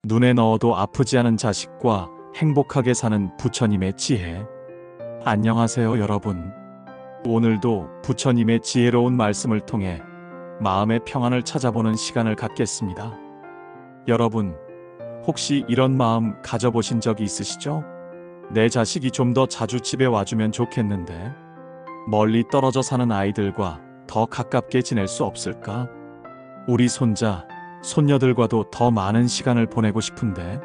눈에 넣어도 아프지 않은 자식과 행복하게 사는 부처님의 지혜. 안녕하세요, 여러분. 오늘도 부처님의 지혜로운 말씀을 통해 마음의 평안을 찾아보는 시간을 갖겠습니다. 여러분, 혹시 이런 마음 가져보신 적이 있으시죠? 내 자식이 좀 더 자주 집에 와주면 좋겠는데, 멀리 떨어져 사는 아이들과 더 가깝게 지낼 수 없을까? 우리 손자, 손녀들과도 더 많은 시간을 보내고 싶은데,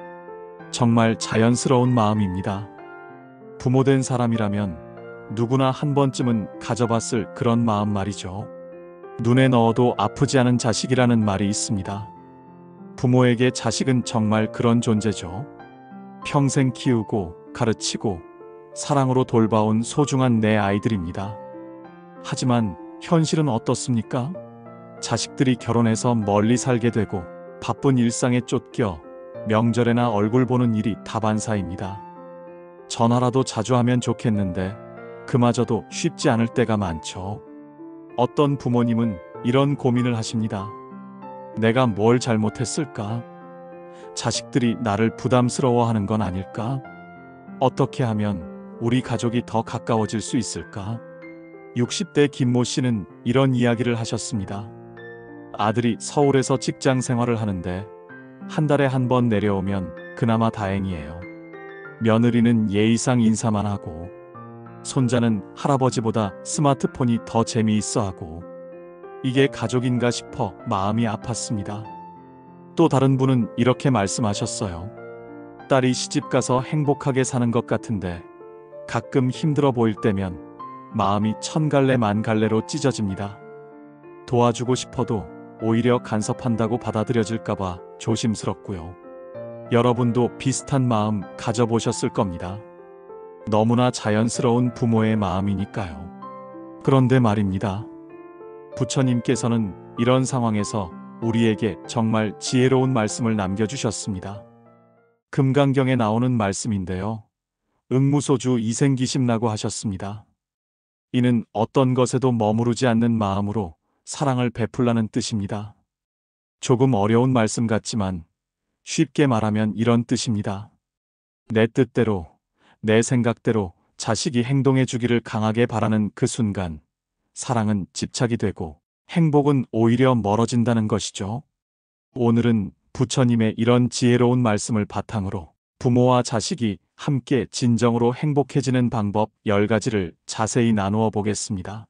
정말 자연스러운 마음입니다. 부모된 사람이라면 누구나 한 번쯤은 가져봤을 그런 마음 말이죠. 눈에 넣어도 아프지 않은 자식이라는 말이 있습니다. 부모에게 자식은 정말 그런 존재죠. 평생 키우고 가르치고 사랑으로 돌봐온 소중한 내 아이들입니다. 하지만 현실은 어떻습니까? 자식들이 결혼해서 멀리 살게 되고 바쁜 일상에 쫓겨 명절에나 얼굴 보는 일이 다반사입니다. 전화라도 자주 하면 좋겠는데 그마저도 쉽지 않을 때가 많죠. 어떤 부모님은 이런 고민을 하십니다. 내가 뭘 잘못했을까? 자식들이 나를 부담스러워하는 건 아닐까? 어떻게 하면 우리 가족이 더 가까워질 수 있을까? 60대 김모 씨는 이런 이야기를 하셨습니다. 아들이 서울에서 직장 생활을 하는데 한 달에 한 번 내려오면 그나마 다행이에요. 며느리는 예의상 인사만 하고 손자는 할아버지보다 스마트폰이 더 재미있어 하고, 이게 가족인가 싶어 마음이 아팠습니다. 또 다른 분은 이렇게 말씀하셨어요. 딸이 시집가서 행복하게 사는 것 같은데 가끔 힘들어 보일 때면 마음이 천갈래 만갈래로 찢어집니다. 도와주고 싶어도 오히려 간섭한다고 받아들여질까봐 조심스럽고요. 여러분도 비슷한 마음 가져보셨을 겁니다. 너무나 자연스러운 부모의 마음이니까요. 그런데 말입니다. 부처님께서는 이런 상황에서 우리에게 정말 지혜로운 말씀을 남겨주셨습니다. 금강경에 나오는 말씀인데요. 응무소주 이생기심나고 하셨습니다. 이는 어떤 것에도 머무르지 않는 마음으로 사랑을 베풀라는 뜻입니다. 조금 어려운 말씀 같지만 쉽게 말하면 이런 뜻입니다. 내 뜻대로, 내 생각대로 자식이 행동해 주기를 강하게 바라는 그 순간, 사랑은 집착이 되고 행복은 오히려 멀어진다는 것이죠. 오늘은 부처님의 이런 지혜로운 말씀을 바탕으로 부모와 자식이 함께 진정으로 행복해지는 방법 10가지를 자세히 나누어 보겠습니다.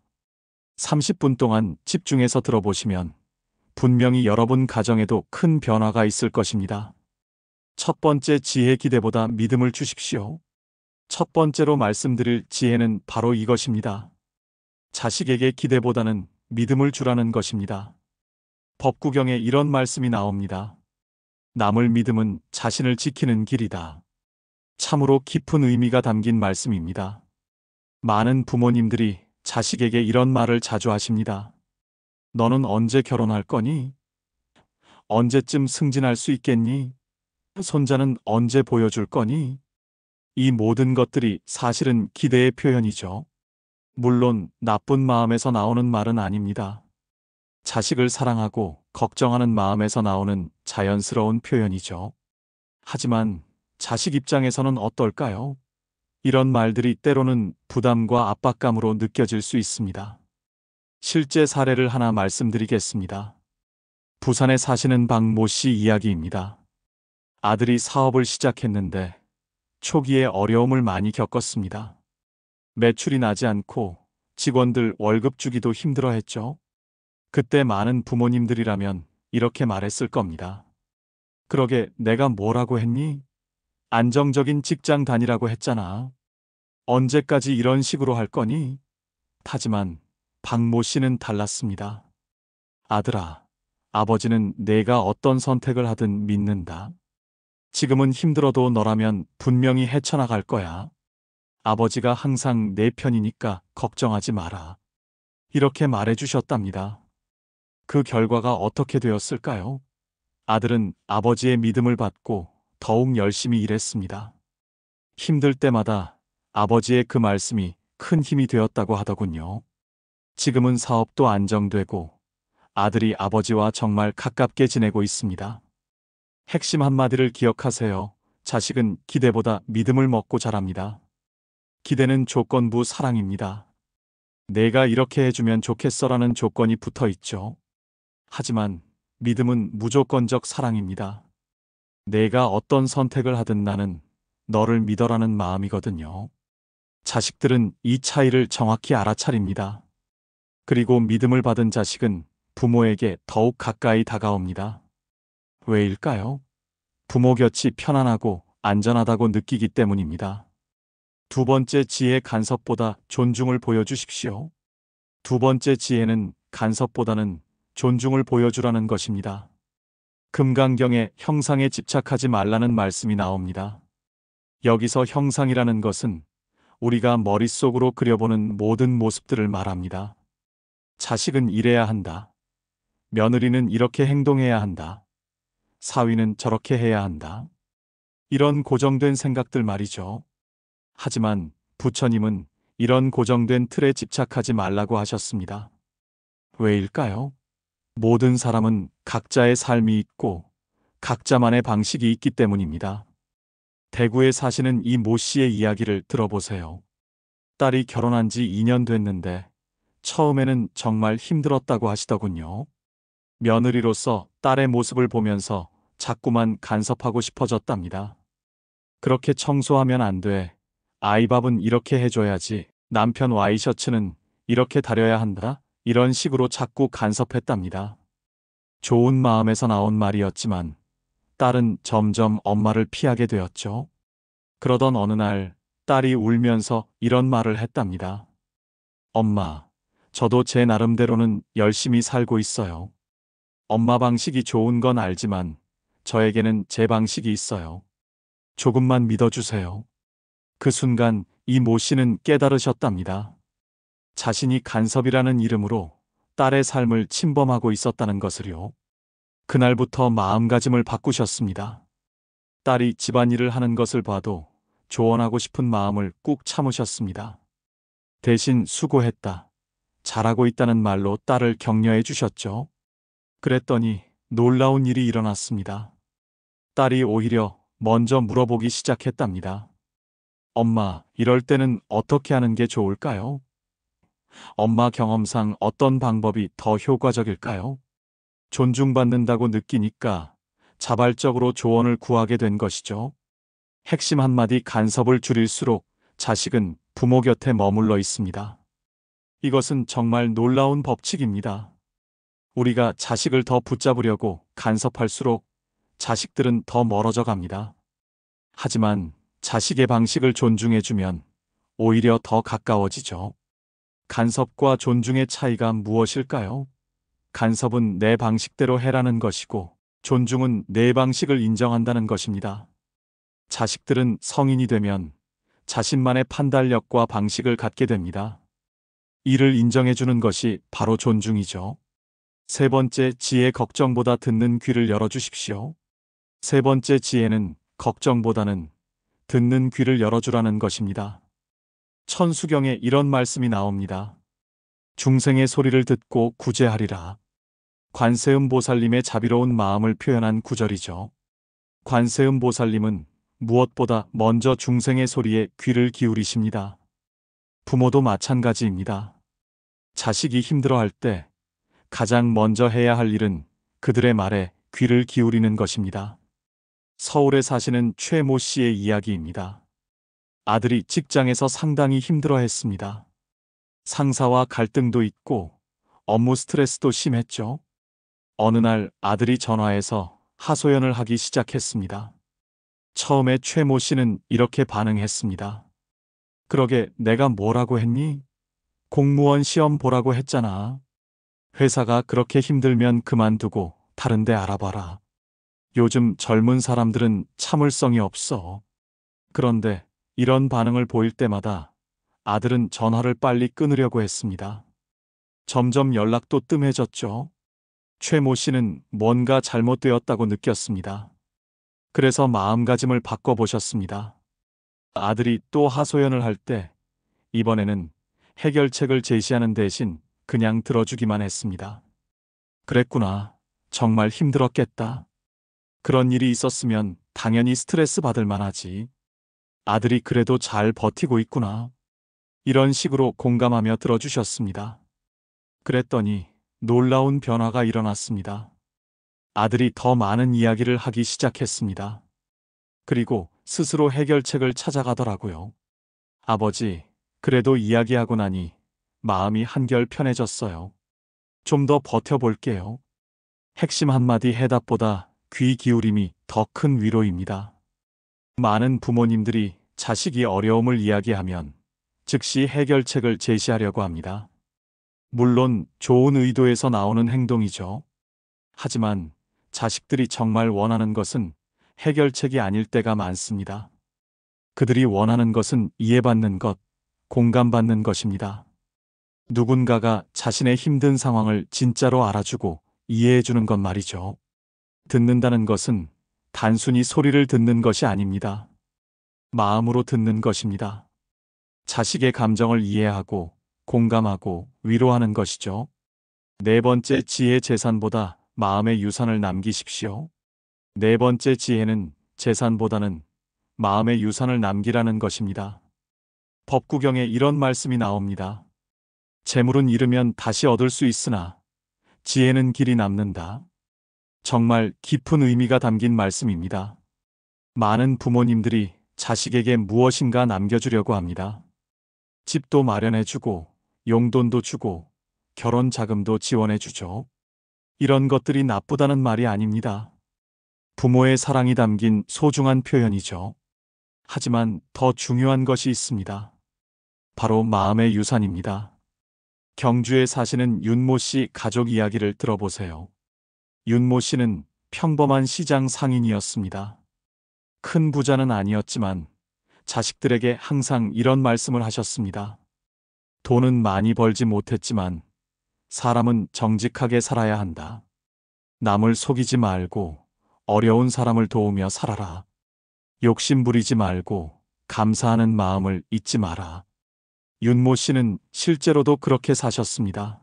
30분 동안 집중해서 들어보시면 분명히 여러분 가정에도 큰 변화가 있을 것입니다. 첫 번째 지혜, 기대보다 믿음을 주십시오. 첫 번째로 말씀드릴 지혜는 바로 이것입니다. 자식에게 기대보다는 믿음을 주라는 것입니다. 법구경에 이런 말씀이 나옵니다. 남을 믿음은 자신을 지키는 길이다. 참으로 깊은 의미가 담긴 말씀입니다. 많은 부모님들이 자식에게 이런 말을 자주 하십니다. 너는 언제 결혼할 거니? 언제쯤 승진할 수 있겠니? 손자는 언제 보여줄 거니? 이 모든 것들이 사실은 기대의 표현이죠. 물론 나쁜 마음에서 나오는 말은 아닙니다. 자식을 사랑하고 걱정하는 마음에서 나오는 자연스러운 표현이죠. 하지만 자식 입장에서는 어떨까요? 이런 말들이 때로는 부담과 압박감으로 느껴질 수 있습니다. 실제 사례를 하나 말씀드리겠습니다. 부산에 사시는 박모 씨 이야기입니다. 아들이 사업을 시작했는데 초기에 어려움을 많이 겪었습니다. 매출이 나지 않고 직원들 월급 주기도 힘들어했죠. 그때 많은 부모님들이라면 이렇게 말했을 겁니다. 그러게 내가 뭐라고 했니? 안정적인 직장 다니라고 했잖아. 언제까지 이런 식으로 할 거니? 하지만 박모 씨는 달랐습니다. 아들아, 아버지는 내가 어떤 선택을 하든 믿는다. 지금은 힘들어도 너라면 분명히 헤쳐나갈 거야. 아버지가 항상 내 편이니까 걱정하지 마라. 이렇게 말해주셨답니다. 그 결과가 어떻게 되었을까요? 아들은 아버지의 믿음을 받고 더욱 열심히 일했습니다. 힘들 때마다 아버지의 그 말씀이 큰 힘이 되었다고 하더군요. 지금은 사업도 안정되고 아들이 아버지와 정말 가깝게 지내고 있습니다. 핵심 한마디를 기억하세요. 자식은 기대보다 믿음을 먹고 자랍니다. 기대는 조건부 사랑입니다. 내가 이렇게 해주면 좋겠어라는 조건이 붙어 있죠. 하지만 믿음은 무조건적 사랑입니다. 내가 어떤 선택을 하든 나는 너를 믿어라는 마음이거든요. 자식들은 이 차이를 정확히 알아차립니다. 그리고 믿음을 받은 자식은 부모에게 더욱 가까이 다가옵니다. 왜일까요? 부모 곁이 편안하고 안전하다고 느끼기 때문입니다. 두 번째 지혜, 간섭보다 존중을 보여주십시오. 두 번째 지혜는 간섭보다는 존중을 보여주라는 것입니다. 금강경에 형상에 집착하지 말라는 말씀이 나옵니다. 여기서 형상이라는 것은 우리가 머릿속으로 그려보는 모든 모습들을 말합니다. 자식은 이래야 한다. 며느리는 이렇게 행동해야 한다. 사위는 저렇게 해야 한다. 이런 고정된 생각들 말이죠. 하지만 부처님은 이런 고정된 틀에 집착하지 말라고 하셨습니다. 왜일까요? 모든 사람은 각자의 삶이 있고 각자만의 방식이 있기 때문입니다. 대구에 사시는 이 모 씨의 이야기를 들어보세요. 딸이 결혼한 지 2년 됐는데 처음에는 정말 힘들었다고 하시더군요. 며느리로서 딸의 모습을 보면서 자꾸만 간섭하고 싶어졌답니다. 그렇게 청소하면 안 돼. 아이 밥은 이렇게 해줘야지. 남편 와이셔츠는 이렇게 다려야 한다. 이런 식으로 자꾸 간섭했답니다. 좋은 마음에서 나온 말이었지만 딸은 점점 엄마를 피하게 되었죠. 그러던 어느 날 딸이 울면서 이런 말을 했답니다. 엄마, 저도 제 나름대로는 열심히 살고 있어요. 엄마 방식이 좋은 건 알지만 저에게는 제 방식이 있어요. 조금만 믿어주세요. 그 순간 이 모 씨는 깨달으셨답니다. 자신이 간섭이라는 이름으로 딸의 삶을 침범하고 있었다는 것을요. 그날부터 마음가짐을 바꾸셨습니다. 딸이 집안일을 하는 것을 봐도 조언하고 싶은 마음을 꾹 참으셨습니다. 대신 수고했다. 잘하고 있다는 말로 딸을 격려해 주셨죠. 그랬더니 놀라운 일이 일어났습니다. 딸이 오히려 먼저 물어보기 시작했답니다. 엄마, 이럴 때는 어떻게 하는 게 좋을까요? 엄마 경험상 어떤 방법이 더 효과적일까요? 존중받는다고 느끼니까 자발적으로 조언을 구하게 된 것이죠. 핵심 한마디, 간섭을 줄일수록 자식은 부모 곁에 머물러 있습니다. 이것은 정말 놀라운 법칙입니다. 우리가 자식을 더 붙잡으려고 간섭할수록 자식들은 더 멀어져 갑니다. 하지만 자식의 방식을 존중해주면 오히려 더 가까워지죠. 간섭과 존중의 차이가 무엇일까요? 간섭은 내 방식대로 해라는 것이고 존중은 내 방식을 인정한다는 것입니다. 자식들은 성인이 되면 자신만의 판단력과 방식을 갖게 됩니다. 이를 인정해주는 것이 바로 존중이죠. 세 번째 지혜, 걱정보다 듣는 귀를 열어주십시오. 세 번째 지혜는 걱정보다는 듣는 귀를 열어주라는 것입니다. 천수경에 이런 말씀이 나옵니다. 중생의 소리를 듣고 구제하리라. 관세음 보살님의 자비로운 마음을 표현한 구절이죠. 관세음 보살님은 무엇보다 먼저 중생의 소리에 귀를 기울이십니다. 부모도 마찬가지입니다. 자식이 힘들어할 때 가장 먼저 해야 할 일은 그들의 말에 귀를 기울이는 것입니다. 서울에 사시는 최모 씨의 이야기입니다. 아들이 직장에서 상당히 힘들어했습니다. 상사와 갈등도 있고 업무 스트레스도 심했죠. 어느 날 아들이 전화해서 하소연을 하기 시작했습니다. 처음에 최모 씨는 이렇게 반응했습니다. 그러게 내가 뭐라고 했니? 공무원 시험 보라고 했잖아. 회사가 그렇게 힘들면 그만두고 다른 데 알아봐라. 요즘 젊은 사람들은 참을성이 없어. 그런데 이런 반응을 보일 때마다 아들은 전화를 빨리 끊으려고 했습니다. 점점 연락도 뜸해졌죠. 최모 씨는 뭔가 잘못되었다고 느꼈습니다. 그래서 마음가짐을 바꿔보셨습니다. 아들이 또 하소연을 할 때 이번에는 해결책을 제시하는 대신 그냥 들어주기만 했습니다. 그랬구나. 정말 힘들었겠다. 그런 일이 있었으면 당연히 스트레스 받을 만하지. 아들이 그래도 잘 버티고 있구나. 이런 식으로 공감하며 들어주셨습니다. 그랬더니 놀라운 변화가 일어났습니다. 아들이 더 많은 이야기를 하기 시작했습니다. 그리고 스스로 해결책을 찾아가더라고요. 아버지, 그래도 이야기하고 나니 마음이 한결 편해졌어요. 좀 더 버텨볼게요. 핵심 한마디 해답보다 귀 기울임이 더 큰 위로입니다. 많은 부모님들이 자식이 어려움을 이야기하면 즉시 해결책을 제시하려고 합니다. 물론 좋은 의도에서 나오는 행동이죠. 하지만 자식들이 정말 원하는 것은 해결책이 아닐 때가 많습니다. 그들이 원하는 것은 이해받는 것, 공감받는 것입니다. 누군가가 자신의 힘든 상황을 진짜로 알아주고 이해해주는 것 말이죠. 듣는다는 것은 단순히 소리를 듣는 것이 아닙니다. 마음으로 듣는 것입니다. 자식의 감정을 이해하고 공감하고 위로하는 것이죠. 네 번째 지혜 재산보다 마음의 유산을 남기십시오. 네 번째 지혜는 재산보다는 마음의 유산을 남기라는 것입니다. 법구경에 이런 말씀이 나옵니다. 재물은 잃으면 다시 얻을 수 있으나 지혜는 길이 남는다. 정말 깊은 의미가 담긴 말씀입니다. 많은 부모님들이 자식에게 무엇인가 남겨주려고 합니다. 집도 마련해주고, 용돈도 주고, 결혼 자금도 지원해주죠. 이런 것들이 나쁘다는 말이 아닙니다. 부모의 사랑이 담긴 소중한 표현이죠. 하지만 더 중요한 것이 있습니다. 바로 마음의 유산입니다. 경주에 사시는 윤모 씨 가족 이야기를 들어보세요. 윤모 씨는 평범한 시장 상인이었습니다. 큰 부자는 아니었지만 자식들에게 항상 이런 말씀을 하셨습니다. 돈은 많이 벌지 못했지만 사람은 정직하게 살아야 한다. 남을 속이지 말고 어려운 사람을 도우며 살아라. 욕심 부리지 말고 감사하는 마음을 잊지 마라. 윤모 씨는 실제로도 그렇게 사셨습니다.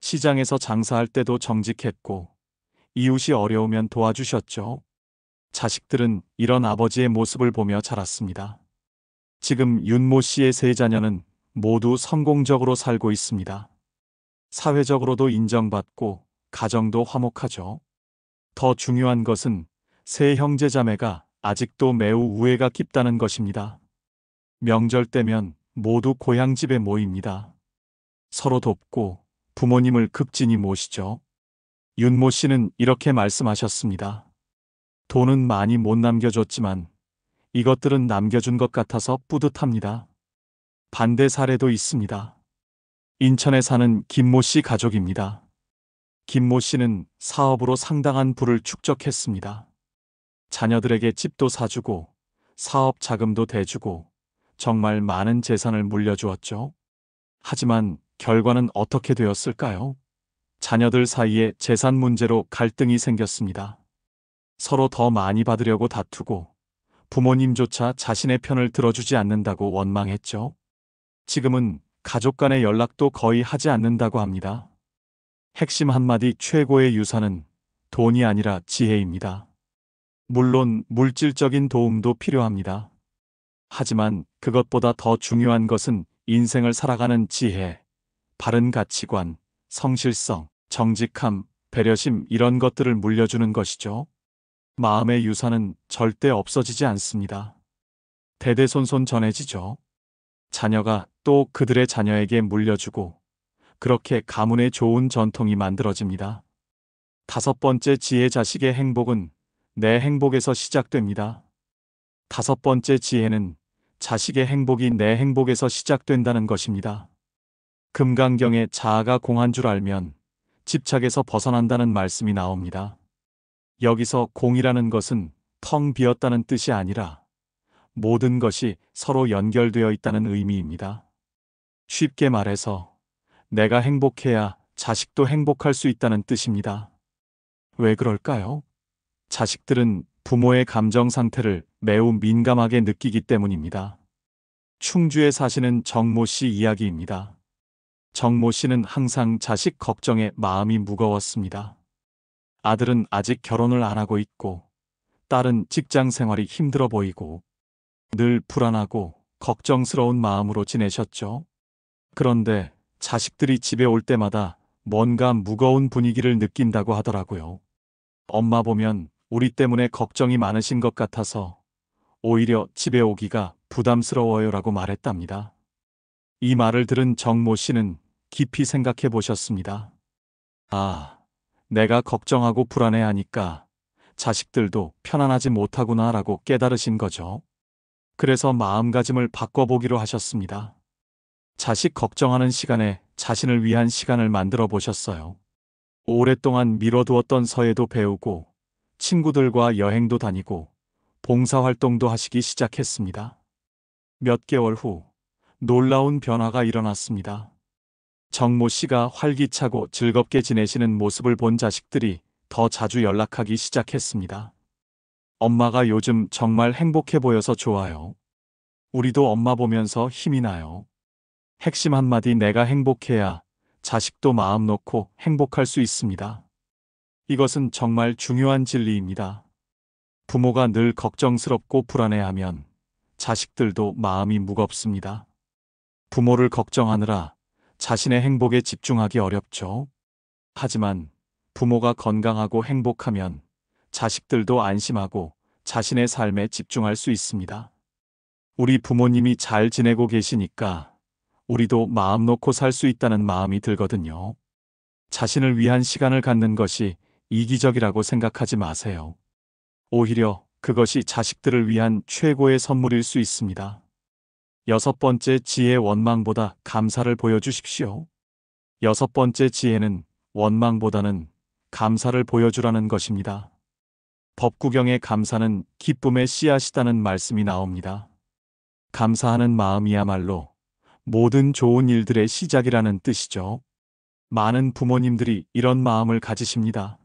시장에서 장사할 때도 정직했고 이웃이 어려우면 도와주셨죠. 자식들은 이런 아버지의 모습을 보며 자랐습니다. 지금 윤모 씨의 세 자녀는 모두 성공적으로 살고 있습니다. 사회적으로도 인정받고 가정도 화목하죠. 더 중요한 것은 세 형제자매가 아직도 매우 우애가 깊다는 것입니다. 명절 때면 모두 고향집에 모입니다. 서로 돕고 부모님을 극진히 모시죠. 윤모 씨는 이렇게 말씀하셨습니다. 돈은 많이 못 남겨줬지만 이것들은 남겨준 것 같아서 뿌듯합니다. 반대 사례도 있습니다. 인천에 사는 김모 씨 가족입니다. 김모 씨는 사업으로 상당한 부를 축적했습니다. 자녀들에게 집도 사주고 사업 자금도 대주고 정말 많은 재산을 물려주었죠. 하지만 결과는 어떻게 되었을까요? 자녀들 사이에 재산 문제로 갈등이 생겼습니다. 서로 더 많이 받으려고 다투고 부모님조차 자신의 편을 들어주지 않는다고 원망했죠. 지금은 가족 간의 연락도 거의 하지 않는다고 합니다. 핵심 한마디 최고의 유산은 돈이 아니라 지혜입니다. 물론 물질적인 도움도 필요합니다. 하지만 그것보다 더 중요한 것은 인생을 살아가는 지혜, 바른 가치관, 성실성, 정직함, 배려심 이런 것들을 물려주는 것이죠. 마음의 유산은 절대 없어지지 않습니다. 대대손손 전해지죠. 자녀가 또 그들의 자녀에게 물려주고 그렇게 가문의 좋은 전통이 만들어집니다. 다섯 번째 지혜 자식의 행복은 내 행복에서 시작됩니다. 다섯 번째 지혜는 자식의 행복이 내 행복에서 시작된다는 것입니다. 금강경에 자아가 공한 줄 알면 집착에서 벗어난다는 말씀이 나옵니다. 여기서 공이라는 것은 텅 비었다는 뜻이 아니라 모든 것이 서로 연결되어 있다는 의미입니다. 쉽게 말해서 내가 행복해야 자식도 행복할 수 있다는 뜻입니다. 왜 그럴까요? 자식들은 부모의 감정 상태를 매우 민감하게 느끼기 때문입니다. 충주에 사시는 정모 씨 이야기입니다. 정모 씨는 항상 자식 걱정에 마음이 무거웠습니다. 아들은 아직 결혼을 안 하고 있고 딸은 직장 생활이 힘들어 보이고 늘 불안하고 걱정스러운 마음으로 지내셨죠. 그런데 자식들이 집에 올 때마다 뭔가 무거운 분위기를 느낀다고 하더라고요. 엄마 보면 우리 때문에 걱정이 많으신 것 같아서 오히려 집에 오기가 부담스러워요라고 말했답니다. 이 말을 들은 정모 씨는 깊이 생각해 보셨습니다. 아, 내가 걱정하고 불안해하니까 자식들도 편안하지 못하구나라고 깨달으신 거죠. 그래서 마음가짐을 바꿔보기로 하셨습니다. 자식 걱정하는 시간에 자신을 위한 시간을 만들어 보셨어요. 오랫동안 미뤄두었던 서예도 배우고 친구들과 여행도 다니고 봉사활동도 하시기 시작했습니다. 몇 개월 후 놀라운 변화가 일어났습니다. 정모 씨가 활기차고 즐겁게 지내시는 모습을 본 자식들이 더 자주 연락하기 시작했습니다. 엄마가 요즘 정말 행복해 보여서 좋아요. 우리도 엄마 보면서 힘이 나요. 핵심 한마디 내가 행복해야 자식도 마음 놓고 행복할 수 있습니다. 이것은 정말 중요한 진리입니다. 부모가 늘 걱정스럽고 불안해하면 자식들도 마음이 무겁습니다. 부모를 걱정하느라 자신의 행복에 집중하기 어렵죠. 하지만 부모가 건강하고 행복하면 자식들도 안심하고 자신의 삶에 집중할 수 있습니다. 우리 부모님이 잘 지내고 계시니까 우리도 마음 놓고 살 수 있다는 마음이 들거든요. 자신을 위한 시간을 갖는 것이 이기적이라고 생각하지 마세요. 오히려 그것이 자식들을 위한 최고의 선물일 수 있습니다. 여섯 번째 지혜 원망보다 감사를 보여주십시오. 여섯 번째 지혜는 원망보다는 감사를 보여주라는 것입니다. 법구경의 감사는 기쁨의 씨앗이라는 말씀이 나옵니다. 감사하는 마음이야말로 모든 좋은 일들의 시작이라는 뜻이죠. 많은 부모님들이 이런 마음을 가지십니다.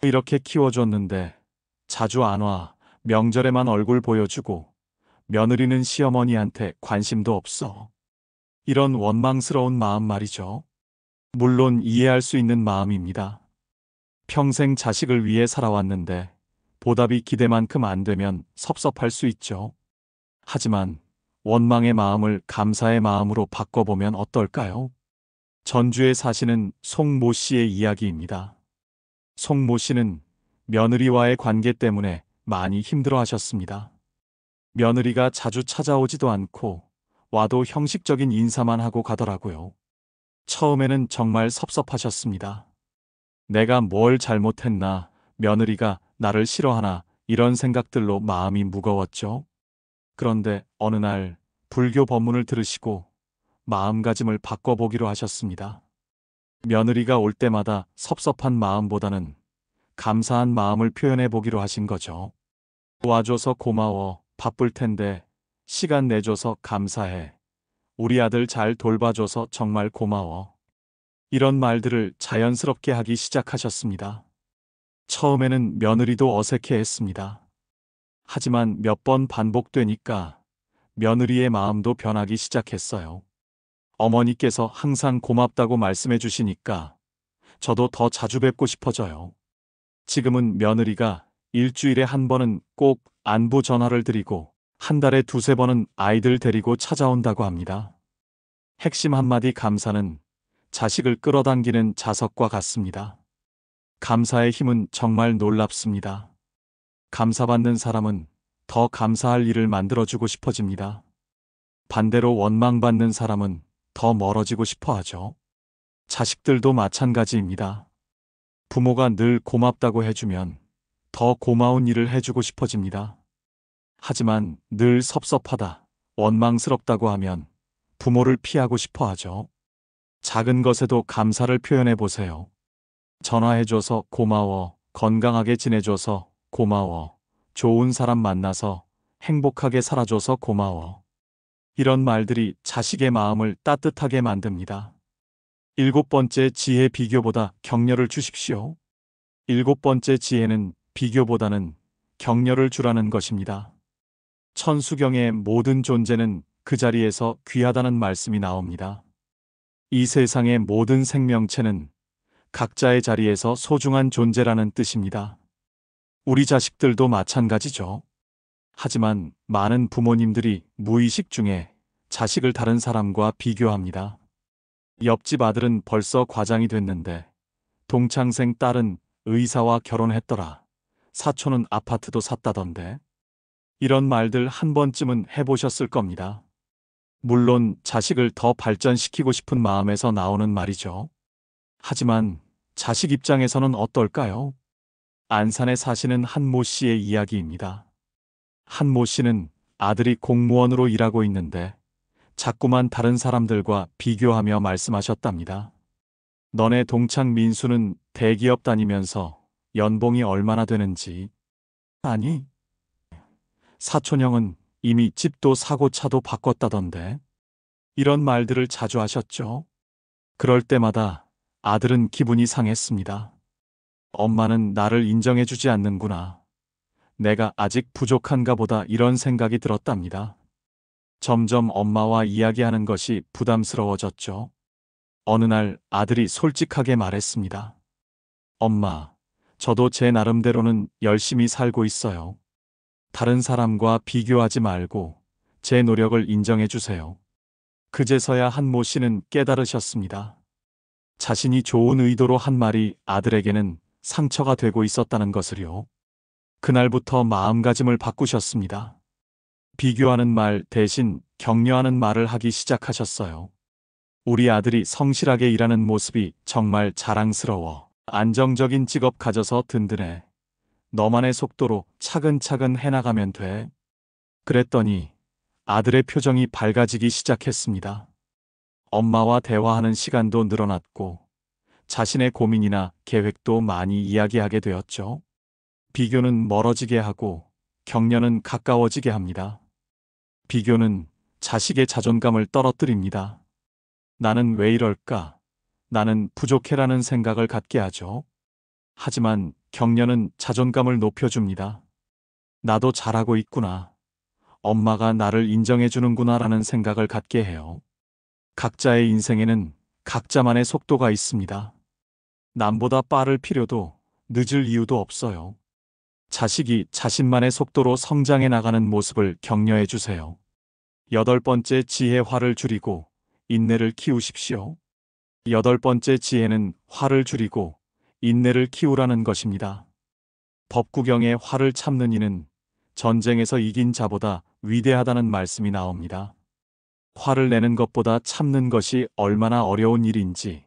이렇게 키워줬는데 자주 안 와, 명절에만 얼굴 보여주고 며느리는 시어머니한테 관심도 없어. 이런 원망스러운 마음 말이죠. 물론 이해할 수 있는 마음입니다. 평생 자식을 위해 살아왔는데 보답이 기대만큼 안 되면 섭섭할 수 있죠. 하지만 원망의 마음을 감사의 마음으로 바꿔보면 어떨까요? 전주에 사시는 송모 씨의 이야기입니다. 송모 씨는 며느리와의 관계 때문에 많이 힘들어 하셨습니다. 며느리가 자주 찾아오지도 않고 와도 형식적인 인사만 하고 가더라고요. 처음에는 정말 섭섭하셨습니다. 내가 뭘 잘못했나, 며느리가 나를 싫어하나 이런 생각들로 마음이 무거웠죠. 그런데 어느 날 불교 법문을 들으시고 마음가짐을 바꿔보기로 하셨습니다. 며느리가 올 때마다 섭섭한 마음보다는 감사한 마음을 표현해 보기로 하신 거죠. 와줘서 고마워. 바쁠 텐데 시간 내줘서 감사해. 우리 아들 잘 돌봐줘서 정말 고마워. 이런 말들을 자연스럽게 하기 시작하셨습니다. 처음에는 며느리도 어색해했습니다. 하지만 몇 번 반복되니까 며느리의 마음도 변하기 시작했어요. 어머니께서 항상 고맙다고 말씀해 주시니까 저도 더 자주 뵙고 싶어져요. 지금은 며느리가 일주일에 한 번은 꼭 안부 전화를 드리고 한 달에 두세 번은 아이들 데리고 찾아온다고 합니다. 핵심 한마디 감사는 자식을 끌어당기는 자석과 같습니다. 감사의 힘은 정말 놀랍습니다. 감사받는 사람은 더 감사할 일을 만들어주고 싶어집니다. 반대로 원망받는 사람은 더 멀어지고 싶어 하죠. 자식들도 마찬가지입니다. 부모가 늘 고맙다고 해주면 더 고마운 일을 해주고 싶어집니다. 하지만 늘 섭섭하다, 원망스럽다고 하면 부모를 피하고 싶어 하죠. 작은 것에도 감사를 표현해 보세요. 전화해줘서 고마워, 건강하게 지내줘서 고마워, 좋은 사람 만나서 행복하게 살아줘서 고마워. 이런 말들이 자식의 마음을 따뜻하게 만듭니다. 일곱 번째 지혜 비교보다 격려를 주십시오. 일곱 번째 지혜는 비교보다는 격려를 주라는 것입니다. 천수경의 모든 존재는 그 자리에서 귀하다는 말씀이 나옵니다. 이 세상의 모든 생명체는 각자의 자리에서 소중한 존재라는 뜻입니다. 우리 자식들도 마찬가지죠. 하지만 많은 부모님들이 무의식 중에 자식을 다른 사람과 비교합니다. 옆집 아들은 벌써 과장이 됐는데 동창생 딸은 의사와 결혼했더라. 사촌은 아파트도 샀다던데. 이런 말들 한 번쯤은 해보셨을 겁니다. 물론 자식을 더 발전시키고 싶은 마음에서 나오는 말이죠. 하지만 자식 입장에서는 어떨까요? 안산에 사시는 한모 씨의 이야기입니다. 한모 씨는 아들이 공무원으로 일하고 있는데 자꾸만 다른 사람들과 비교하며 말씀하셨답니다. 너네 동창 민수는 대기업 다니면서 연봉이 얼마나 되는지. 아니, 사촌형은 이미 집도 사고 차도 바꿨다던데. 이런 말들을 자주 하셨죠. 그럴 때마다 아들은 기분이 상했습니다. 엄마는 나를 인정해주지 않는구나. 내가 아직 부족한가 보다, 이런 생각이 들었답니다. 점점 엄마와 이야기하는 것이 부담스러워졌죠. 어느 날 아들이 솔직하게 말했습니다. 엄마, 저도 제 나름대로는 열심히 살고 있어요. 다른 사람과 비교하지 말고 제 노력을 인정해 주세요. 그제서야 한모 씨는 깨달으셨습니다. 자신이 좋은 의도로 한 말이 아들에게는 상처가 되고 있었다는 것을요. 그날부터 마음가짐을 바꾸셨습니다. 비교하는 말 대신 격려하는 말을 하기 시작하셨어요. 우리 아들이 성실하게 일하는 모습이 정말 자랑스러워. 안정적인 직업 가져서 든든해. 너만의 속도로 차근차근 해나가면 돼. 그랬더니 아들의 표정이 밝아지기 시작했습니다. 엄마와 대화하는 시간도 늘어났고 자신의 고민이나 계획도 많이 이야기하게 되었죠. 비교는 멀어지게 하고 격려는 가까워지게 합니다. 비교는 자식의 자존감을 떨어뜨립니다. 나는 왜 이럴까? 나는 부족해라는 생각을 갖게 하죠. 하지만 격려는 자존감을 높여줍니다. 나도 잘하고 있구나. 엄마가 나를 인정해주는구나라는 생각을 갖게 해요. 각자의 인생에는 각자만의 속도가 있습니다. 남보다 빠를 필요도 늦을 이유도 없어요. 자식이 자신만의 속도로 성장해 나가는 모습을 격려해 주세요. 8번째 지혜, 화를 줄이고 인내를 키우십시오. 8번째 지혜는 화를 줄이고 인내를 키우라는 것입니다. 법구경에 화를 참는 이는 전쟁에서 이긴 자보다 위대하다는 말씀이 나옵니다. 화를 내는 것보다 참는 것이 얼마나 어려운 일인지,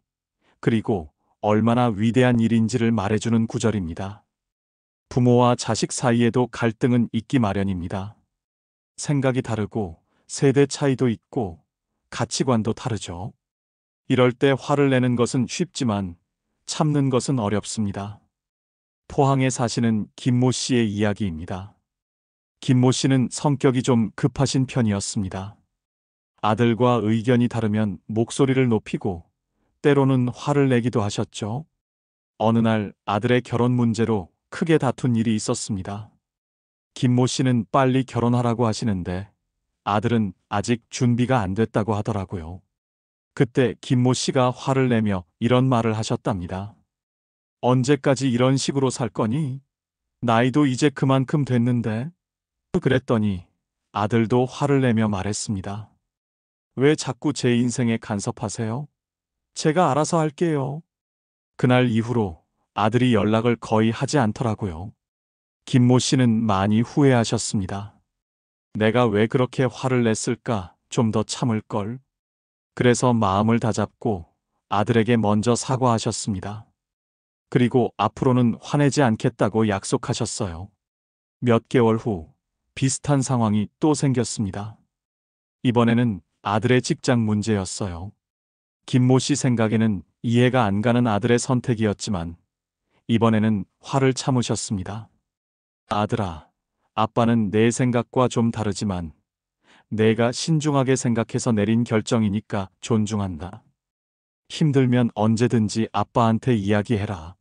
그리고 얼마나 위대한 일인지를 말해주는 구절입니다. 부모와 자식 사이에도 갈등은 있기 마련입니다. 생각이 다르고 세대 차이도 있고 가치관도 다르죠. 이럴 때 화를 내는 것은 쉽지만 참는 것은 어렵습니다. 포항에 사시는 김모 씨의 이야기입니다. 김모 씨는 성격이 좀 급하신 편이었습니다. 아들과 의견이 다르면 목소리를 높이고 때로는 화를 내기도 하셨죠. 어느 날 아들의 결혼 문제로 크게 다툰 일이 있었습니다. 김모 씨는 빨리 결혼하라고 하시는데 아들은 아직 준비가 안 됐다고 하더라고요. 그때 김모 씨가 화를 내며 이런 말을 하셨답니다. 언제까지 이런 식으로 살 거니? 나이도 이제 그만큼 됐는데. 그랬더니 아들도 화를 내며 말했습니다. 왜 자꾸 제 인생에 간섭하세요? 제가 알아서 할게요. 그날 이후로 아들이 연락을 거의 하지 않더라고요. 김모 씨는 많이 후회하셨습니다. 내가 왜 그렇게 화를 냈을까? 좀 더 참을걸. 그래서 마음을 다잡고 아들에게 먼저 사과하셨습니다. 그리고 앞으로는 화내지 않겠다고 약속하셨어요. 몇 개월 후 비슷한 상황이 또 생겼습니다. 이번에는 아들의 직장 문제였어요. 김모 씨 생각에는 이해가 안 가는 아들의 선택이었지만 이번에는 화를 참으셨습니다. 아들아, 아빠는 내 생각과 좀 다르지만 내가 신중하게 생각해서 내린 결정이니까 존중한다. 힘들면 언제든지 아빠한테 이야기해라.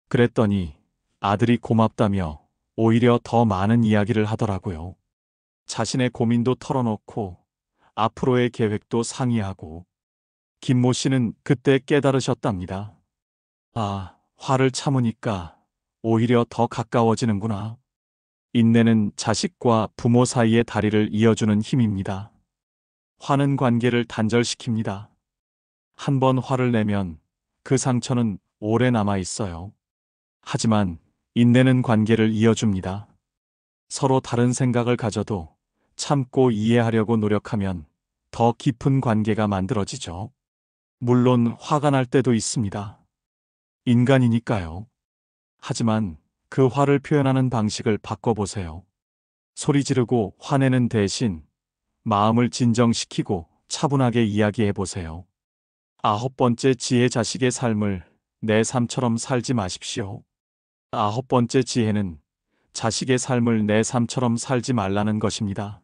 그랬더니 아들이 고맙다며 오히려 더 많은 이야기를 하더라고요. 자신의 고민도 털어놓고 앞으로의 계획도 상의하고. 김모 씨는 그때 깨달으셨답니다. 아, 화를 참으니까 오히려 더 가까워지는구나. 인내는 자식과 부모 사이의 다리를 이어주는 힘입니다. 화는 관계를 단절시킵니다. 한 번 화를 내면 그 상처는 오래 남아 있어요. 하지만 인내는 관계를 이어줍니다. 서로 다른 생각을 가져도 참고 이해하려고 노력하면 더 깊은 관계가 만들어지죠. 물론 화가 날 때도 있습니다. 인간이니까요. 하지만 그 화를 표현하는 방식을 바꿔보세요. 소리 지르고 화내는 대신 마음을 진정시키고 차분하게 이야기해보세요. 9번째 지혜, 자식의 삶을 내 삶처럼 살지 마십시오. 9번째 지혜는 자식의 삶을 내 삶처럼 살지 말라는 것입니다.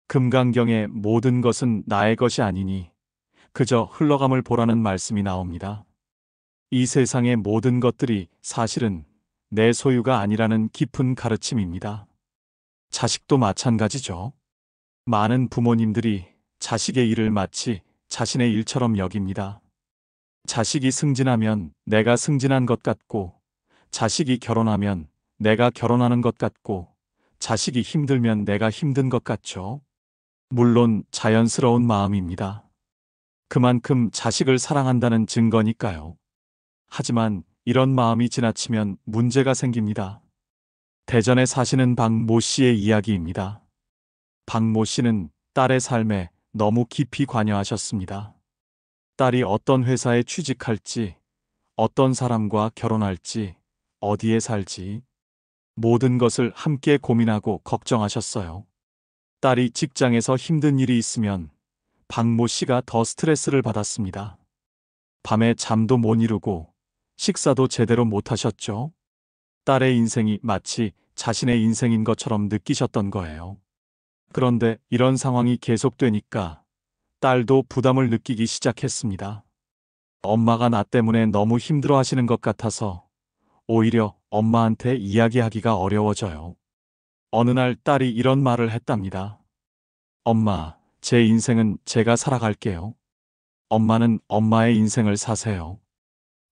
금강경의 모든 것은 나의 것이 아니니 그저 흘러감을 보라는 말씀이 나옵니다. 이 세상의 모든 것들이 사실은 내 소유가 아니라는 깊은 가르침입니다. 자식도 마찬가지죠. 많은 부모님들이 자식의 일을 마치 자신의 일처럼 여깁니다. 자식이 승진하면 내가 승진한 것 같고, 자식이 결혼하면 내가 결혼하는 것 같고, 자식이 힘들면 내가 힘든 것 같죠. 물론 자연스러운 마음입니다. 그만큼 자식을 사랑한다는 증거니까요. 하지만 이런 마음이 지나치면 문제가 생깁니다. 대전에 사시는 박모 씨의 이야기입니다. 박모 씨는 딸의 삶에 너무 깊이 관여하셨습니다. 딸이 어떤 회사에 취직할지, 어떤 사람과 결혼할지, 어디에 살지, 모든 것을 함께 고민하고 걱정하셨어요. 딸이 직장에서 힘든 일이 있으면 박모 씨가 더 스트레스를 받았습니다. 밤에 잠도 못 이루고 식사도 제대로 못 하셨죠. 딸의 인생이 마치 자신의 인생인 것처럼 느끼셨던 거예요. 그런데 이런 상황이 계속되니까 딸도 부담을 느끼기 시작했습니다. 엄마가 나 때문에 너무 힘들어 하시는 것 같아서 오히려 엄마한테 이야기하기가 어려워져요. 어느 날 딸이 이런 말을 했답니다. 엄마, 제 인생은 제가 살아갈게요. 엄마는 엄마의 인생을 사세요.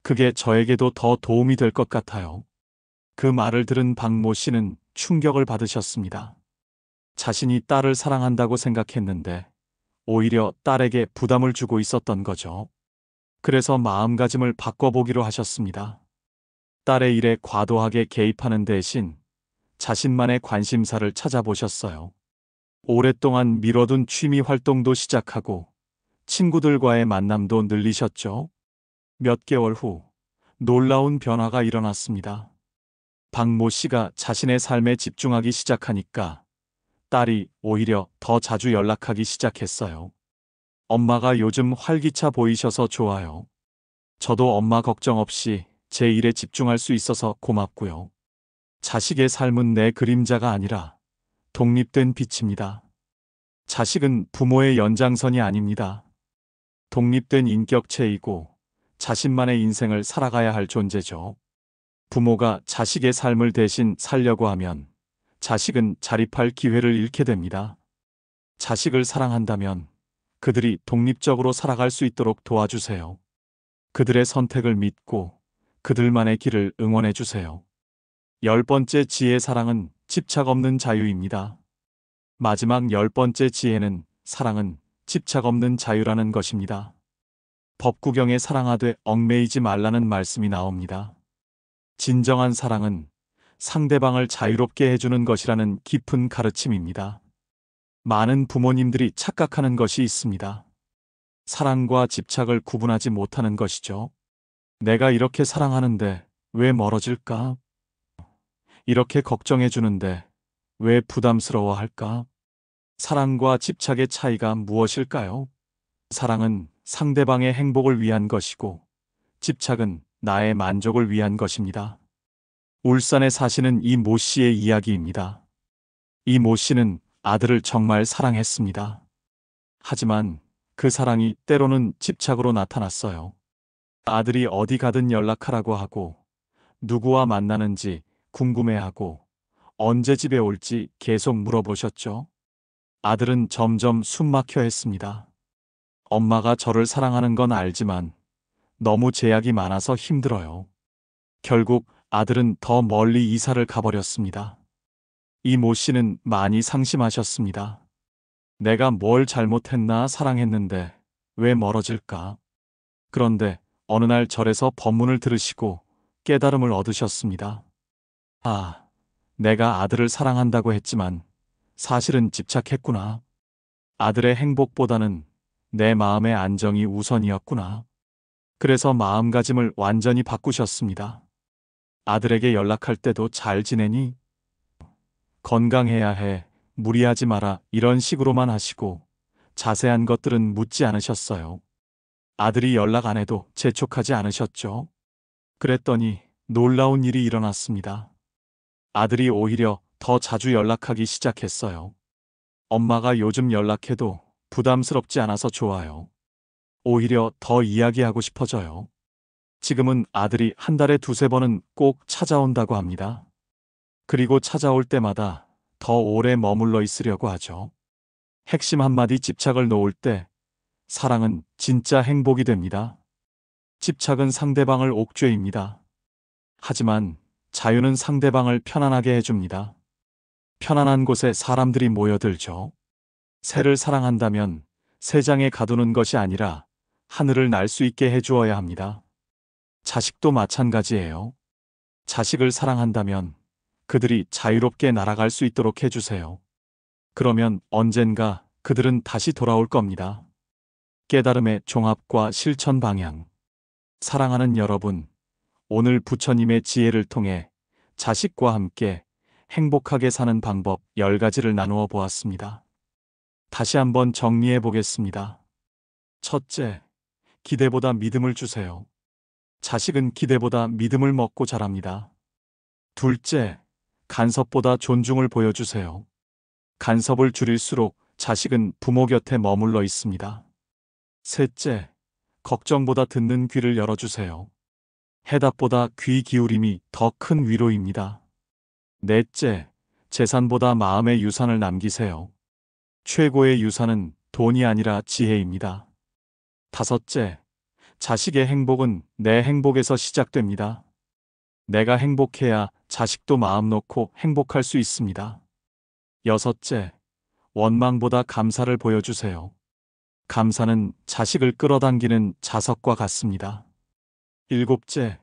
그게 저에게도 더 도움이 될 것 같아요. 그 말을 들은 박모 씨는 충격을 받으셨습니다. 자신이 딸을 사랑한다고 생각했는데 오히려 딸에게 부담을 주고 있었던 거죠. 그래서 마음가짐을 바꿔보기로 하셨습니다. 딸의 일에 과도하게 개입하는 대신 자신만의 관심사를 찾아보셨어요. 오랫동안 미뤄둔 취미 활동도 시작하고 친구들과의 만남도 늘리셨죠. 몇 개월 후 놀라운 변화가 일어났습니다. 박모 씨가 자신의 삶에 집중하기 시작하니까 딸이 오히려 더 자주 연락하기 시작했어요. 엄마가 요즘 활기차 보이셔서 좋아요. 저도 엄마 걱정 없이 제 일에 집중할 수 있어서 고맙고요. 자식의 삶은 내 그림자가 아니라 독립된 빛입니다. 자식은 부모의 연장선이 아닙니다. 독립된 인격체이고 자신만의 인생을 살아가야 할 존재죠. 부모가 자식의 삶을 대신 살려고 하면 자식은 자립할 기회를 잃게 됩니다. 자식을 사랑한다면 그들이 독립적으로 살아갈 수 있도록 도와주세요. 그들의 선택을 믿고 그들만의 길을 응원해 주세요. 10번째 지혜, 사랑은 집착 없는 자유입니다. 마지막 10번째 지혜는 사랑은 집착 없는 자유라는 것입니다. 법구경에 사랑하되 얽매이지 말라는 말씀이 나옵니다. 진정한 사랑은 상대방을 자유롭게 해주는 것이라는 깊은 가르침입니다. 많은 부모님들이 착각하는 것이 있습니다. 사랑과 집착을 구분하지 못하는 것이죠. 내가 이렇게 사랑하는데 왜 멀어질까? 이렇게 걱정해 주는데 왜 부담스러워할까? 사랑과 집착의 차이가 무엇일까요? 사랑은 상대방의 행복을 위한 것이고 집착은 나의 만족을 위한 것입니다. 울산에 사시는 이 모 씨의 이야기입니다. 이 모 씨는 아들을 정말 사랑했습니다. 하지만 그 사랑이 때로는 집착으로 나타났어요. 아들이 어디 가든 연락하라고 하고 누구와 만나는지 궁금해하고 언제 집에 올지 계속 물어보셨죠. 아들은 점점 숨막혀 했습니다. 엄마가 저를 사랑하는 건 알지만 너무 제약이 많아서 힘들어요. 결국 아들은 더 멀리 이사를 가버렸습니다. 이 모 씨는 많이 상심하셨습니다. 내가 뭘 잘못했나 사랑했는데 왜 멀어질까? 그런데 어느 날 절에서 법문을 들으시고 깨달음을 얻으셨습니다. 아, 내가 아들을 사랑한다고 했지만 사실은 집착했구나. 아들의 행복보다는 내 마음의 안정이 우선이었구나. 그래서 마음가짐을 완전히 바꾸셨습니다. 아들에게 연락할 때도 잘 지내니? 건강해야 해. 무리하지 마라. 이런 식으로만 하시고 자세한 것들은 묻지 않으셨어요. 아들이 연락 안 해도 재촉하지 않으셨죠? 그랬더니 놀라운 일이 일어났습니다. 아들이 오히려 더 자주 연락하기 시작했어요. 엄마가 요즘 연락해도 부담스럽지 않아서 좋아요. 오히려 더 이야기하고 싶어져요. 지금은 아들이 한 달에 두세 번은 꼭 찾아온다고 합니다. 그리고 찾아올 때마다 더 오래 머물러 있으려고 하죠. 핵심 한마디 집착을 놓을 때 사랑은 진짜 행복이 됩니다. 집착은 상대방을 옥죄입니다. 하지만 자유는 상대방을 편안하게 해줍니다. 편안한 곳에 사람들이 모여들죠. 새를 사랑한다면 새장에 가두는 것이 아니라 하늘을 날 수 있게 해주어야 합니다. 자식도 마찬가지예요. 자식을 사랑한다면 그들이 자유롭게 날아갈 수 있도록 해주세요. 그러면 언젠가 그들은 다시 돌아올 겁니다. 깨달음의 종합과 실천 방향. 사랑하는 여러분, 오늘 부처님의 지혜를 통해 자식과 함께 행복하게 사는 방법 10가지를 나누어 보았습니다. 다시 한번 정리해 보겠습니다. 첫째, 기대보다 믿음을 주세요. 자식은 기대보다 믿음을 먹고 자랍니다. 둘째, 간섭보다 존중을 보여주세요. 간섭을 줄일수록 자식은 부모 곁에 머물러 있습니다. 셋째, 걱정보다 듣는 귀를 열어주세요. 해답보다 귀 기울임이 더 큰 위로입니다. 넷째, 재산보다 마음의 유산을 남기세요. 최고의 유산은 돈이 아니라 지혜입니다. 다섯째, 자식의 행복은 내 행복에서 시작됩니다. 내가 행복해야 자식도 마음 놓고 행복할 수 있습니다. 여섯째, 원망보다 감사를 보여주세요. 감사는 자식을 끌어당기는 자석과 같습니다. 일곱째,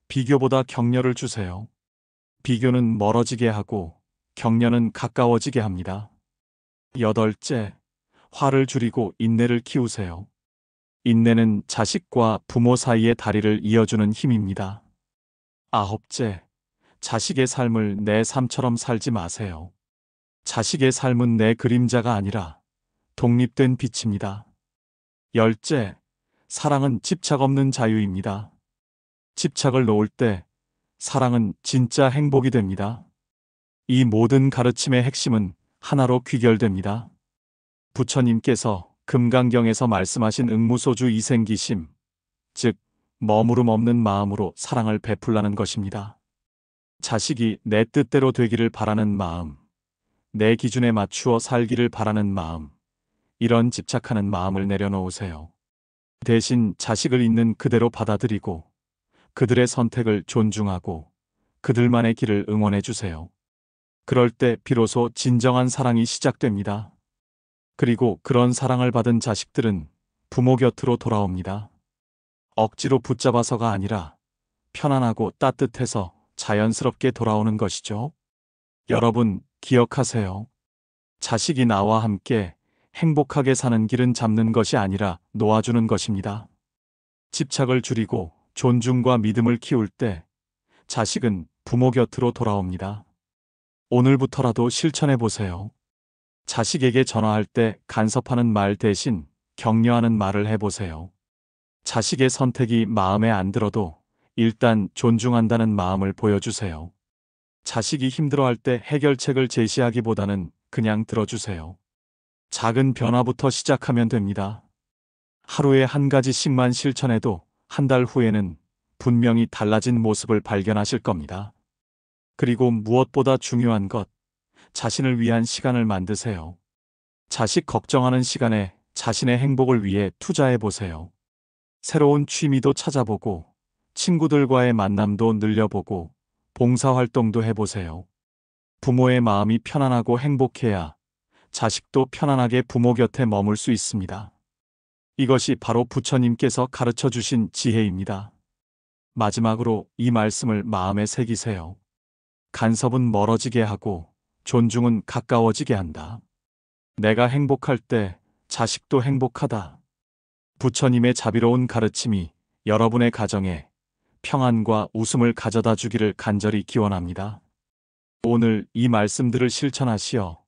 비교보다 격려를 주세요. 비교는 멀어지게 하고 격려는 가까워지게 합니다. 여덟째, 화를 줄이고 인내를 키우세요. 인내는 자식과 부모 사이의 다리를 이어주는 힘입니다. 아홉째, 자식의 삶을 내 삶처럼 살지 마세요. 자식의 삶은 내 그림자가 아니라 독립된 빛입니다. 열째, 사랑은 집착 없는 자유입니다. 집착을 놓을 때 사랑은 진짜 행복이 됩니다. 이 모든 가르침의 핵심은 하나로 귀결됩니다. 부처님께서 금강경에서 말씀하신 응무소주 이생기심, 즉 머무름 없는 마음으로 사랑을 베풀라는 것입니다. 자식이 내 뜻대로 되기를 바라는 마음, 내 기준에 맞추어 살기를 바라는 마음, 이런 집착하는 마음을 내려놓으세요. 대신 자식을 있는 그대로 받아들이고 그들의 선택을 존중하고 그들만의 길을 응원해 주세요. 그럴 때 비로소 진정한 사랑이 시작됩니다. 그리고 그런 사랑을 받은 자식들은 부모 곁으로 돌아옵니다. 억지로 붙잡아서가 아니라 편안하고 따뜻해서 자연스럽게 돌아오는 것이죠. 여러분, 기억하세요. 자식이 나와 함께 행복하게 사는 길은 잡는 것이 아니라 놓아주는 것입니다. 집착을 줄이고 존중과 믿음을 키울 때 자식은 부모 곁으로 돌아옵니다. 오늘부터라도 실천해 보세요. 자식에게 전화할 때 간섭하는 말 대신 격려하는 말을 해보세요. 자식의 선택이 마음에 안 들어도 일단 존중한다는 마음을 보여주세요. 자식이 힘들어할 때 해결책을 제시하기보다는 그냥 들어주세요. 작은 변화부터 시작하면 됩니다. 하루에 한 가지씩만 실천해도 한 달 후에는 분명히 달라진 모습을 발견하실 겁니다. 그리고 무엇보다 중요한 것, 자신을 위한 시간을 만드세요. 자식 걱정하는 시간에 자신의 행복을 위해 투자해 보세요. 새로운 취미도 찾아보고 친구들과의 만남도 늘려보고 봉사활동도 해보세요. 부모의 마음이 편안하고 행복해야 자식도 편안하게 부모 곁에 머물 수 있습니다. 이것이 바로 부처님께서 가르쳐 주신 지혜입니다. 마지막으로 이 말씀을 마음에 새기세요. 간섭은 멀어지게 하고 존중은 가까워지게 한다. 내가 행복할 때 자식도 행복하다. 부처님의 자비로운 가르침이 여러분의 가정에 평안과 웃음을 가져다 주기를 간절히 기원합니다. 오늘 이 말씀들을 실천하시어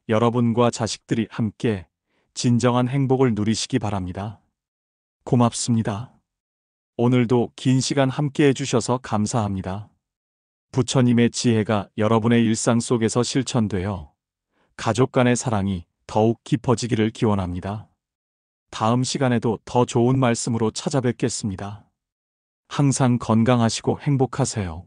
여러분과 자식들이 함께 진정한 행복을 누리시기 바랍니다. 고맙습니다. 오늘도 긴 시간 함께 해주셔서 감사합니다. 부처님의 지혜가 여러분의 일상 속에서 실천되어 가족 간의 사랑이 더욱 깊어지기를 기원합니다. 다음 시간에도 더 좋은 말씀으로 찾아뵙겠습니다. 항상 건강하시고 행복하세요.